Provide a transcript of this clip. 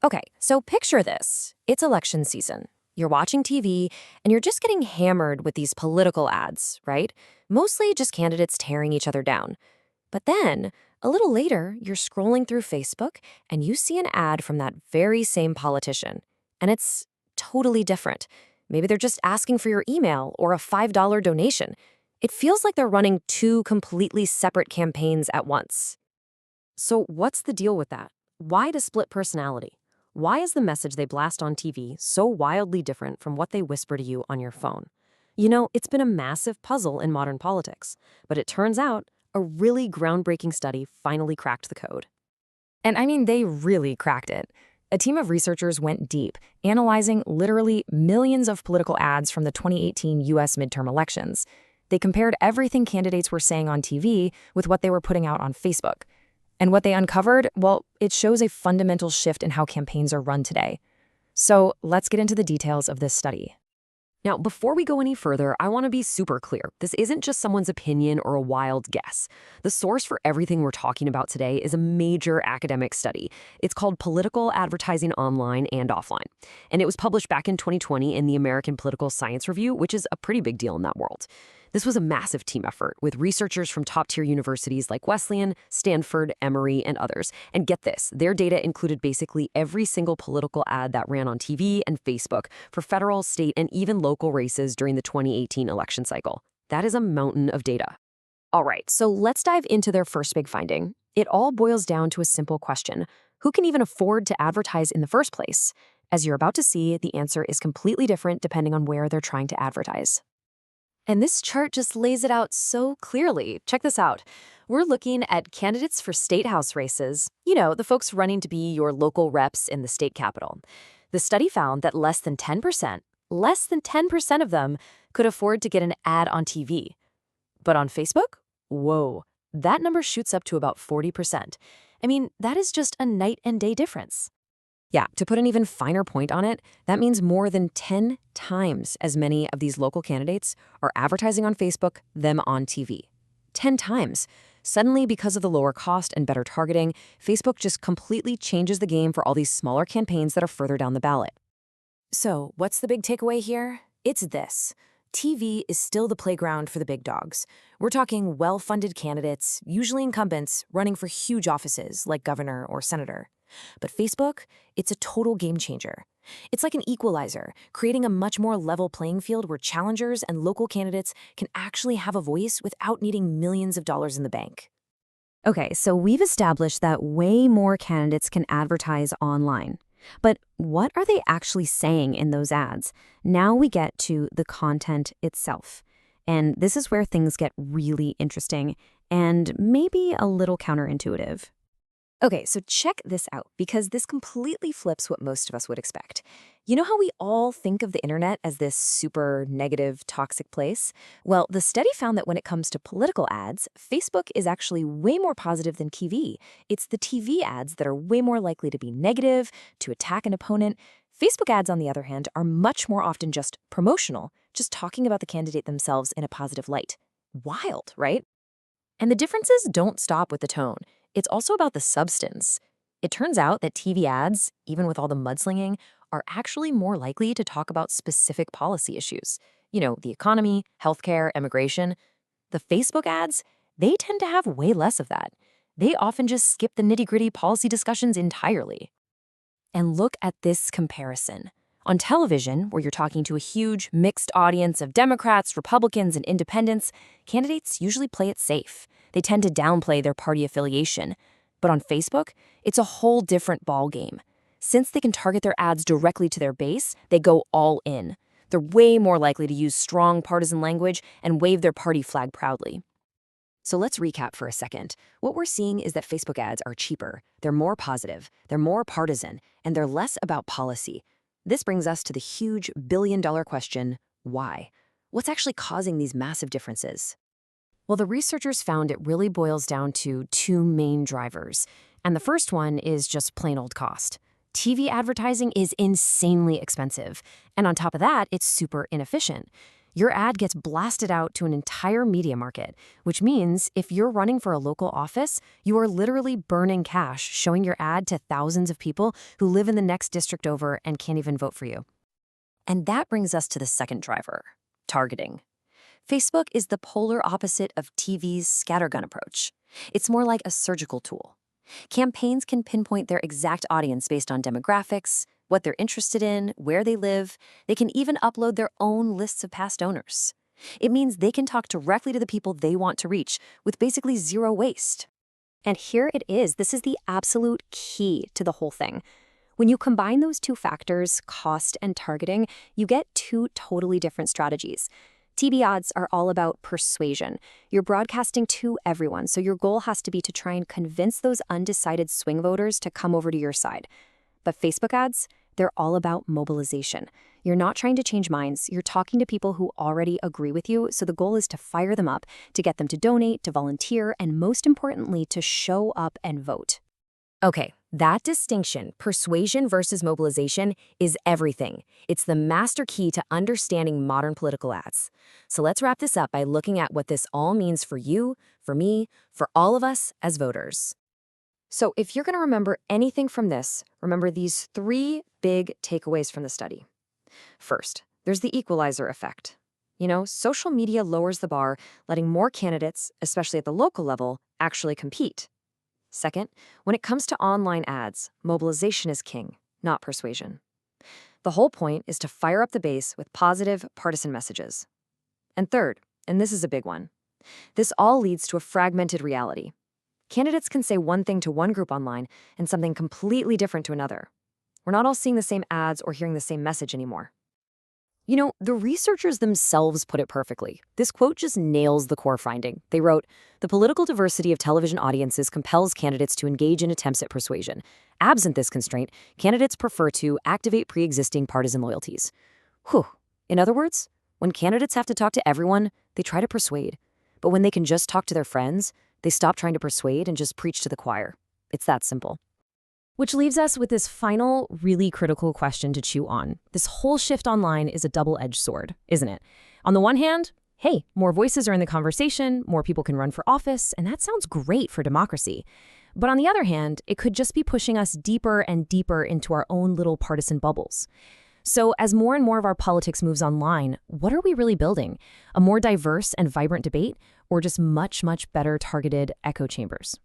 Okay, so picture this. It's election season. You're watching TV, and you're just getting hammered with these political ads, right? Mostly just candidates tearing each other down. But then, a little later, you're scrolling through Facebook, and you see an ad from that very same politician. And it's totally different. Maybe they're just asking for your email or a $5 donation. It feels like they're running two completely separate campaigns at once. So what's the deal with that? Why the split personality? Why is the message they blast on TV so wildly different from what they whisper to you on your phone? You know, it's been a massive puzzle in modern politics, but it turns out a really groundbreaking study finally cracked the code. And I mean, they really cracked it. A team of researchers went deep, analyzing literally millions of political ads from the 2018 US midterm elections. They compared everything candidates were saying on TV with what they were putting out on Facebook. And what they uncovered, well, it shows a fundamental shift in how campaigns are run today. So let's get into the details of this study. Now, before we go any further, I want to be super clear. This isn't just someone's opinion or a wild guess. The source for everything we're talking about today is a major academic study. It's called Political Advertising Online and Offline. And it was published back in 2020 in the American Political Science Review, which is a pretty big deal in that world. This was a massive team effort with researchers from top-tier universities like Wesleyan, Stanford, Emory, and others. And get this, their data included basically every single political ad that ran on TV and Facebook for federal, state, and even local races during the 2018 election cycle. That is a mountain of data. All right, so let's dive into their first big finding. It all boils down to a simple question. Who can even afford to advertise in the first place? As you're about to see, the answer is completely different depending on where they're trying to advertise. And this chart just lays it out so clearly. Check this out. We're looking at candidates for state house races. You know, the folks running to be your local reps in the state capitol. The study found that less than 10% of them could afford to get an ad on TV. But on Facebook? Whoa, that number shoots up to about 40%. I mean, that is just a night and day difference. Yeah, to put an even finer point on it, that means more than 10 times as many of these local candidates are advertising on Facebook than on TV. 10 times. Suddenly, because of the lower cost and better targeting, Facebook just completely changes the game for all these smaller campaigns that are further down the ballot. So, what's the big takeaway here? It's this. TV is still the playground for the big dogs. We're talking well-funded candidates, usually incumbents, running for huge offices like governor or senator. But Facebook, it's a total game changer. It's like an equalizer, creating a much more level playing field where challengers and local candidates can actually have a voice without needing millions of dollars in the bank. Okay, so we've established that way more candidates can advertise online. But what are they actually saying in those ads? Now we get to the content itself. And this is where things get really interesting and maybe a little counterintuitive. Okay, so check this out, because this completely flips what most of us would expect. You know how we all think of the internet as this super negative, toxic place? Well, the study found that when it comes to political ads, Facebook is actually way more positive than TV. It's the TV ads that are way more likely to be negative, to attack an opponent. Facebook ads, on the other hand, are much more often just promotional, just talking about the candidate themselves in a positive light. Wild, right? And the differences don't stop with the tone. It's also about the substance. It turns out that TV ads, even with all the mudslinging, are actually more likely to talk about specific policy issues. You know, the economy, healthcare, immigration. The Facebook ads, they tend to have way less of that. They often just skip the nitty-gritty policy discussions entirely. And look at this comparison. On television, where you're talking to a huge, mixed audience of Democrats, Republicans, and independents, candidates usually play it safe. They tend to downplay their party affiliation. But on Facebook, it's a whole different ballgame. Since they can target their ads directly to their base, they go all in. They're way more likely to use strong partisan language and wave their party flag proudly. So let's recap for a second. What we're seeing is that Facebook ads are cheaper, they're more positive, they're more partisan, and they're less about policy. This brings us to the huge billion-dollar question, why? What's actually causing these massive differences? Well, the researchers found it really boils down to two main drivers. And the first one is just plain old cost. TV advertising is insanely expensive. And on top of that, it's super inefficient. Your ad gets blasted out to an entire media market, which means if you're running for a local office, you are literally burning cash showing your ad to thousands of people who live in the next district over and can't even vote for you. And that brings us to the second driver, targeting. Facebook is the polar opposite of TV's scattergun approach. It's more like a surgical tool. Campaigns can pinpoint their exact audience based on demographics, what they're interested in, where they live. They can even upload their own lists of past owners. It means they can talk directly to the people they want to reach with basically zero waste. And here it is. This is the absolute key to the whole thing. When you combine those two factors, cost and targeting, you get two totally different strategies. TV ads are all about persuasion. You're broadcasting to everyone, so your goal has to be to try and convince those undecided swing voters to come over to your side. But Facebook ads, they're all about mobilization. You're not trying to change minds. You're talking to people who already agree with you, so the goal is to fire them up, to get them to donate, to volunteer, and most importantly, to show up and vote. Okay, that distinction, persuasion versus mobilization, is everything. It's the master key to understanding modern political ads. So let's wrap this up by looking at what this all means for you, for me, for all of us as voters. So if you're going to remember anything from this, remember these three big takeaways from the study. First, there's the equalizer effect. Social media lowers the bar, letting more candidates, especially at the local level, actually compete. Second, when it comes to online ads, mobilization is king, not persuasion. The whole point is to fire up the base with positive, partisan messages. And third, and this is a big one, this all leads to a fragmented reality. Candidates can say one thing to one group online and something completely different to another. We're not all seeing the same ads or hearing the same message anymore. The researchers themselves put it perfectly. This quote just nails the core finding. They wrote, "The political diversity of television audiences compels candidates to engage in attempts at persuasion. Absent this constraint, candidates prefer to activate pre-existing partisan loyalties." Whew. In other words, when candidates have to talk to everyone, they try to persuade. But when they can just talk to their friends, they stop trying to persuade and just preach to the choir. It's that simple. Which leaves us with this final, really critical question to chew on. This whole shift online is a double-edged sword, isn't it? On the one hand, hey, more voices are in the conversation, more people can run for office, and that sounds great for democracy. But on the other hand, it could just be pushing us deeper and deeper into our own little partisan bubbles. So as more and more of our politics moves online, what are we really building? A more diverse and vibrant debate, or just much, much better targeted echo chambers?